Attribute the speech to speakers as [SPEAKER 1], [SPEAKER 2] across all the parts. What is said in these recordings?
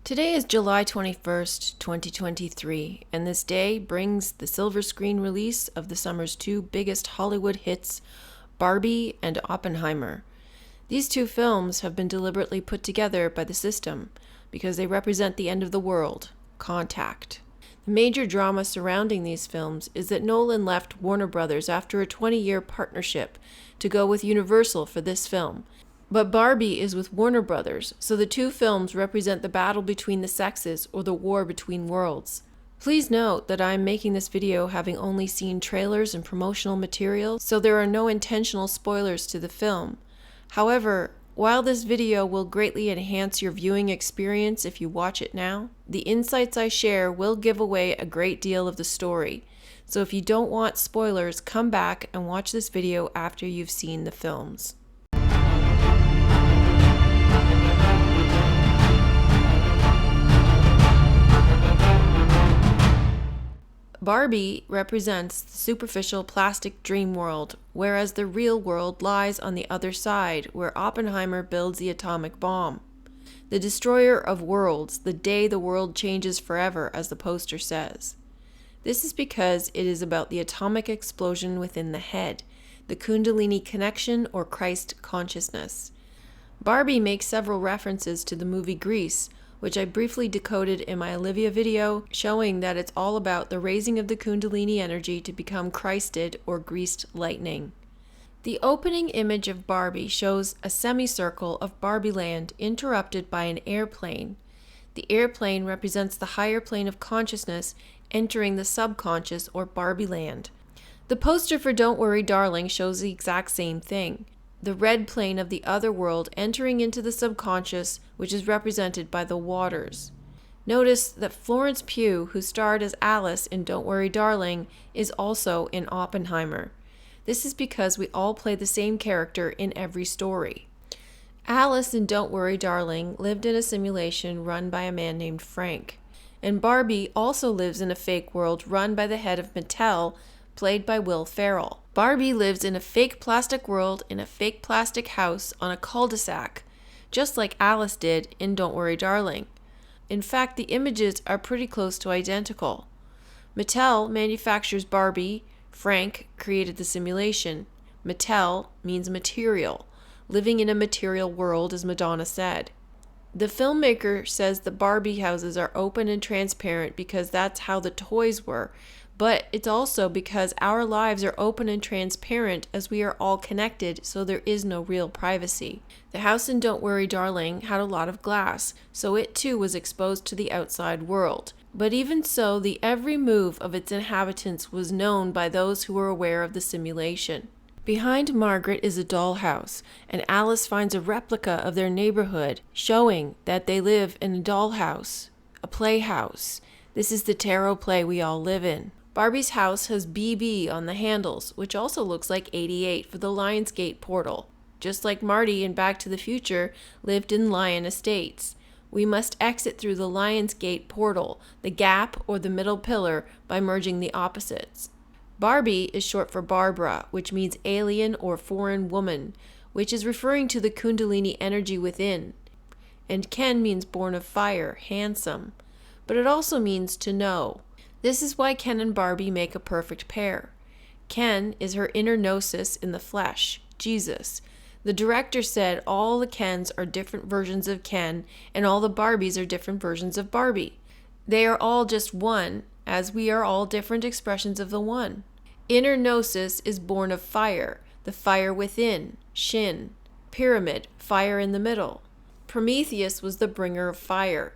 [SPEAKER 1] Today is July 21st, 2023, and this day brings the silver screen release of the summer's two biggest Hollywood hits, Barbie and Oppenheimer. These two films have been deliberately put together by the system because they represent the end of the world, contact. The major drama surrounding these films is that Nolan left Warner Brothers after a 20-year partnership to go with Universal for this film. But Barbie is with Warner Brothers, so the two films represent the battle between the sexes or the war between worlds. Please note that I am making this video having only seen trailers and promotional materials, so there are no intentional spoilers to the film. However, while this video will greatly enhance your viewing experience if you watch it now, the insights I share will give away a great deal of the story. So if you don't want spoilers, come back and watch this video after you've seen the films. Barbie represents the superficial plastic dream world, whereas the real world lies on the other side, where Oppenheimer builds the atomic bomb. The destroyer of worlds, the day the world changes forever, as the poster says. This is because it is about the atomic explosion within the head, the Kundalini connection or Christ consciousness. Barbie makes several references to the movie Grease, which I briefly decoded in my Olivia video, showing that it's all about the raising of the Kundalini energy to become Christed or greased lightning. The opening image of Barbie shows a semicircle of Barbie land interrupted by an airplane. The airplane represents the higher plane of consciousness entering the subconscious or Barbie land. The poster for Don't Worry Darling shows the exact same thing. The red plane of the other world entering into the subconscious, which is represented by the waters. Notice that Florence Pugh, who starred as Alice in Don't Worry Darling, is also in Oppenheimer. This is because we all play the same character in every story. Alice in Don't Worry Darling lived in a simulation run by a man named Frank. And Barbie also lives in a fake world run by the head of Mattel, played by Will Ferrell. Barbie lives in a fake plastic world in a fake plastic house on a cul-de-sac, just like Alice did in Don't Worry Darling. In fact, the images are pretty close to identical. Mattel manufactures Barbie. Frank created the simulation. Mattel means material, living in a material world, as Madonna said. The filmmaker says the Barbie houses are open and transparent because that's how the toys were, but it's also because our lives are open and transparent as we are all connected, so there is no real privacy. The house in Don't Worry Darling had a lot of glass, so it too was exposed to the outside world. But even so, the every move of its inhabitants was known by those who were aware of the simulation. Behind Margaret is a dollhouse, and Alice finds a replica of their neighborhood, showing that they live in a dollhouse, a playhouse. This is the tarot play we all live in. Barbie's house has BB on the handles, which also looks like 88 for the Lionsgate portal. Just like Marty in Back to the Future lived in Lion Estates. We must exit through the Lionsgate portal, the gap or the middle pillar, by merging the opposites. Barbie is short for Barbara, which means alien or foreign woman, which is referring to the Kundalini energy within. And Ken means born of fire, handsome. But it also means to know. This is why Ken and Barbie make a perfect pair. Ken is her inner gnosis in the flesh, Jesus. The director said all the Kens are different versions of Ken, and all the Barbies are different versions of Barbie. They are all just one, as we are all different expressions of the one. Inner gnosis is born of fire, the fire within, Shin. Pyramid, fire in the middle. Prometheus was the bringer of fire,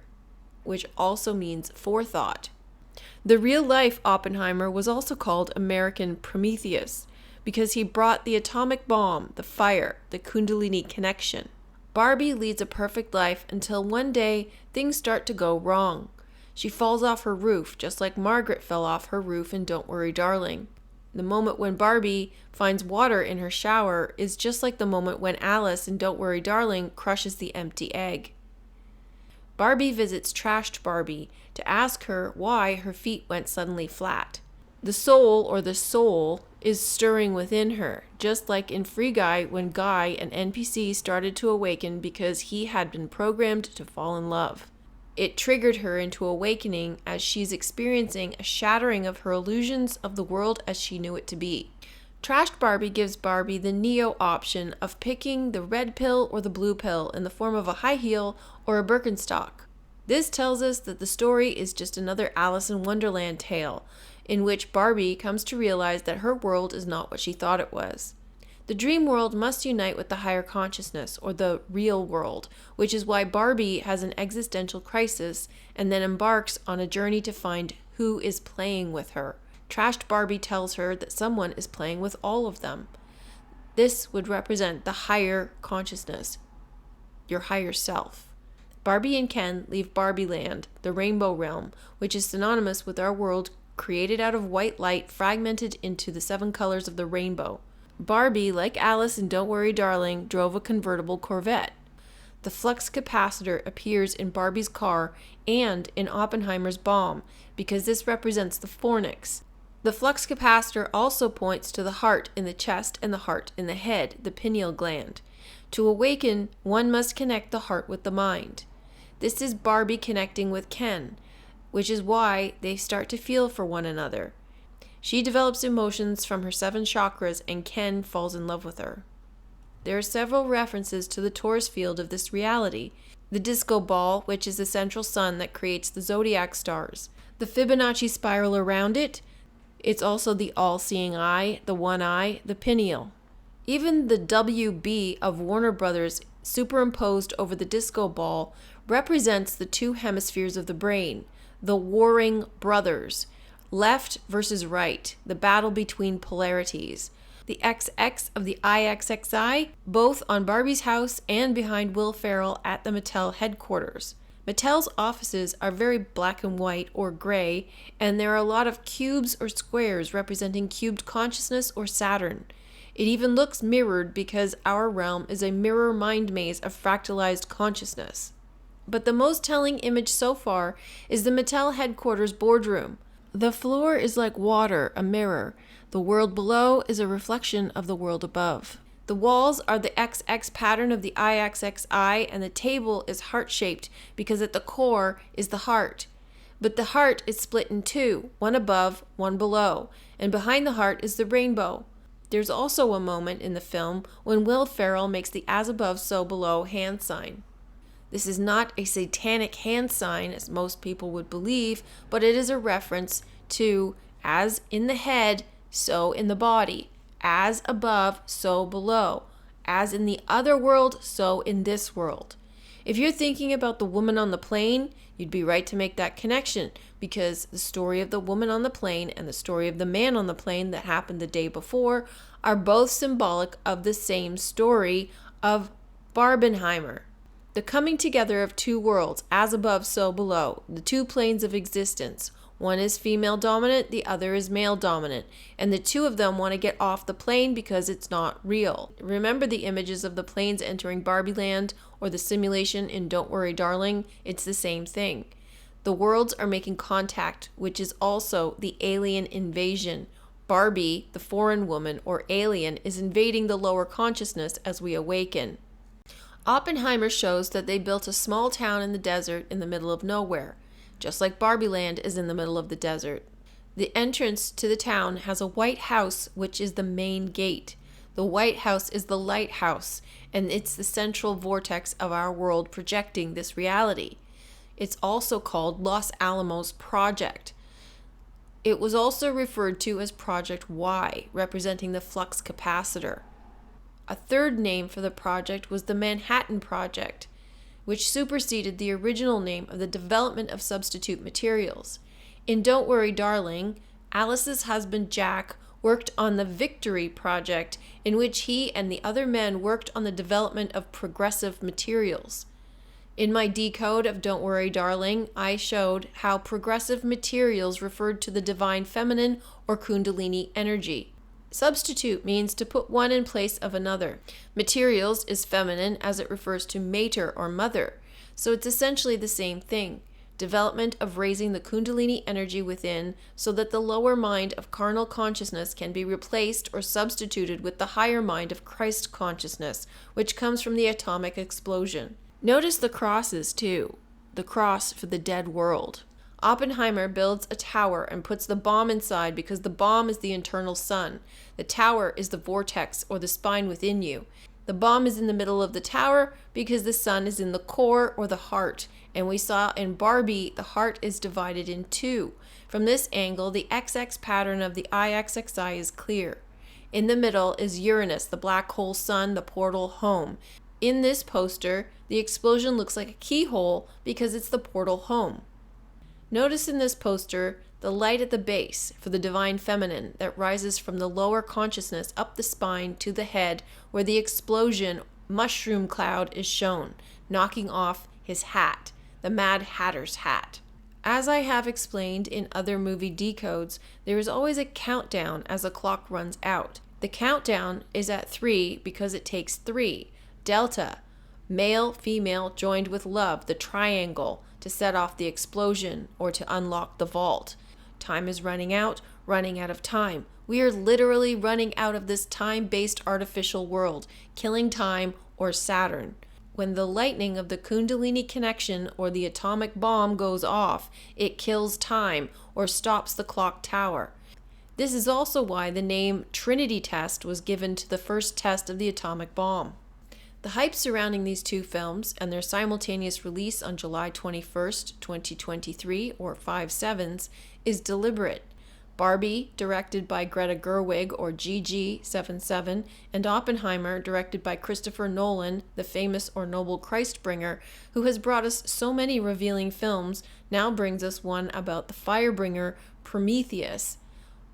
[SPEAKER 1] which also means forethought. The real-life Oppenheimer was also called American Prometheus because he brought the atomic bomb, the fire, the Kundalini connection. Barbie leads a perfect life until one day things start to go wrong. She falls off her roof, just like Margaret fell off her roof in Don't Worry Darling. The moment when Barbie finds water in her shower is just like the moment when Alice in Don't Worry Darling crushes the empty egg. Barbie visits Trashed Barbie to ask her why her feet went suddenly flat. The soul, or the soul, is stirring within her, just like in Free Guy when Guy, an NPC, started to awaken because he had been programmed to fall in love. It triggered her into awakening as she's experiencing a shattering of her illusions of the world as she knew it to be. Trashed Barbie gives Barbie the Neo option of picking the red pill or the blue pill in the form of a high heel or a Birkenstock. This tells us that the story is just another Alice in Wonderland tale, in which Barbie comes to realize that her world is not what she thought it was. The dream world must unite with the higher consciousness, or the real world, which is why Barbie has an existential crisis and then embarks on a journey to find who is playing with her. Trashed Barbie tells her that someone is playing with all of them. This would represent the higher consciousness, your higher self. Barbie and Ken leave Barbie Land, the rainbow realm, which is synonymous with our world created out of white light fragmented into the 7 colors of the rainbow. Barbie, like Alice in Don't Worry Darling, drove a convertible Corvette. The flux capacitor appears in Barbie's car and in Oppenheimer's bomb because this represents the fornix. The flux capacitor also points to the heart in the chest and the heart in the head, the pineal gland. To awaken, one must connect the heart with the mind. This is Barbie connecting with Ken, which is why they start to feel for one another. She develops emotions from her 7 chakras and Ken falls in love with her. There are several references to the Taurus field of this reality. The disco ball, which is the central sun that creates the zodiac stars. The Fibonacci spiral around it. It's also the all-seeing eye, the one eye, the pineal. Even the WB of Warner Brothers superimposed over the disco ball represents the 2 hemispheres of the brain, the warring brothers. Left versus right, the battle between polarities. The XX of the IXXI, both on Barbie's house and behind Will Ferrell at the Mattel headquarters. Mattel's offices are very black and white or gray, and there are a lot of cubes or squares representing cubed consciousness or Saturn. It even looks mirrored because our realm is a mirror mind maze of fractalized consciousness. But the most telling image so far is the Mattel headquarters boardroom. The floor is like water, a mirror. The world below is a reflection of the world above. The walls are the XX pattern of the IXXI, and the table is heart-shaped because at the core is the heart. But the heart is split in 2, one above, one below, and behind the heart is the rainbow. There's also a moment in the film when Will Ferrell makes the as above, so below hand sign. This is not a satanic hand sign, as most people would believe, but it is a reference to as in the head, so in the body. As above, so below. As in the other world, so in this world. If you're thinking about the woman on the plane, you'd be right to make that connection, because the story of the woman on the plane and the story of the man on the plane that happened the day before are both symbolic of the same story of Barbenheimer. The coming together of 2 worlds, as above, so below, the 2 planes of existence. One is female dominant, the other is male dominant, and the 2 of them want to get off the plane because it's not real. Remember the images of the planes entering Barbie Land or the simulation in Don't Worry Darling? It's the same thing. The worlds are making contact, which is also the alien invasion. Barbie, the foreign woman or alien, is invading the lower consciousness as we awaken. Oppenheimer shows that they built a small town in the desert in the middle of nowhere, just like Barbie Land is in the middle of the desert. The entrance to the town has a white house, which is the main gate. The White House is the lighthouse, and it's the central vortex of our world projecting this reality. It's also called Los Alamos Project. It was also referred to as Project Y, representing the flux capacitor. A third name for the project was the Manhattan Project, which superseded the original name of the development of substitute materials. In Don't Worry Darling, Alice's husband Jack worked on the Victory Project, in which he and the other men worked on the development of progressive materials. In my Decode of Don't Worry Darling, I showed how progressive materials referred to the divine feminine or Kundalini energy. Substitute means to put one in place of another. Materials is feminine as it refers to mater or mother, so it's essentially the same thing. Development of raising the Kundalini energy within so that the lower mind of carnal consciousness can be replaced or substituted with the higher mind of Christ consciousness, which comes from the atomic explosion. Notice the crosses too. the cross for the dead world. Oppenheimer builds a tower and puts the bomb inside because the bomb is the internal sun. The tower is the vortex or the spine within you. The bomb is in the middle of the tower because the sun is in the core or the heart. And we saw in Barbie, the heart is divided in two. From this angle, the XX pattern of the IXXI is clear. In the middle is Uranus, the black hole sun, the portal home. In this poster, the explosion looks like a keyhole because it's the portal home. Notice in this poster the light at the base for the divine feminine that rises from the lower consciousness up the spine to the head, where the explosion mushroom cloud is shown, knocking off his hat, the Mad Hatter's hat. As I have explained in other movie decodes, there is always a countdown as a clock runs out. The countdown is at 3 because it takes 3. Delta, male, female joined with love, the triangle, to set off the explosion or to unlock the vault. Time is running out of time. We are literally running out of this time-based artificial world, killing time or Saturn. When the lightning of the Kundalini connection or the atomic bomb goes off, it kills time or stops the clock tower. This is also why the name Trinity test was given to the first test of the atomic bomb. The hype surrounding these two films and their simultaneous release on July 21st, 2023, or 5/7s, is deliberate. Barbie, directed by Greta Gerwig, or GG77, and Oppenheimer, directed by Christopher Nolan, the famous or noble Christbringer, who has brought us so many revealing films, now brings us one about the firebringer Prometheus.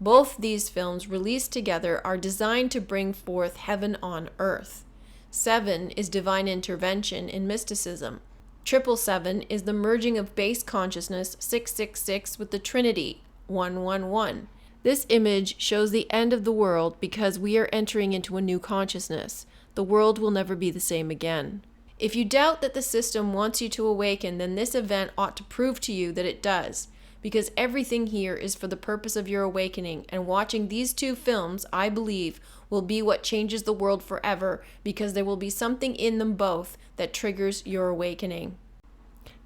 [SPEAKER 1] Both these films, released together, are designed to bring forth heaven on earth. 7 is divine intervention in mysticism. 777 is the merging of base consciousness 666 with the Trinity 111. This image shows the end of the world because we are entering into a new consciousness. The world will never be the same again. If you doubt that the system wants you to awaken, then this event ought to prove to you that it does, because everything here is for the purpose of your awakening, and watching these two films, I believe, will be what changes the world forever, because there will be something in them both that triggers your awakening.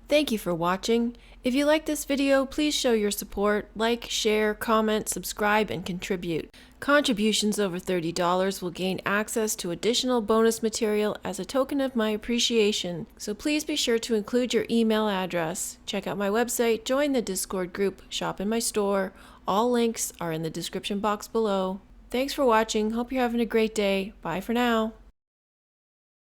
[SPEAKER 1] Thank you for watching. If you like this video, please show your support, like, share, comment, subscribe, and contribute. Contributions over $30 will gain access to additional bonus material as a token of my appreciation, so please be sure to include your email address. Check out my website, join the Discord group, shop in my store. All links are in the description box below. Thanks for watching. Hope you're having a great day. Bye for now.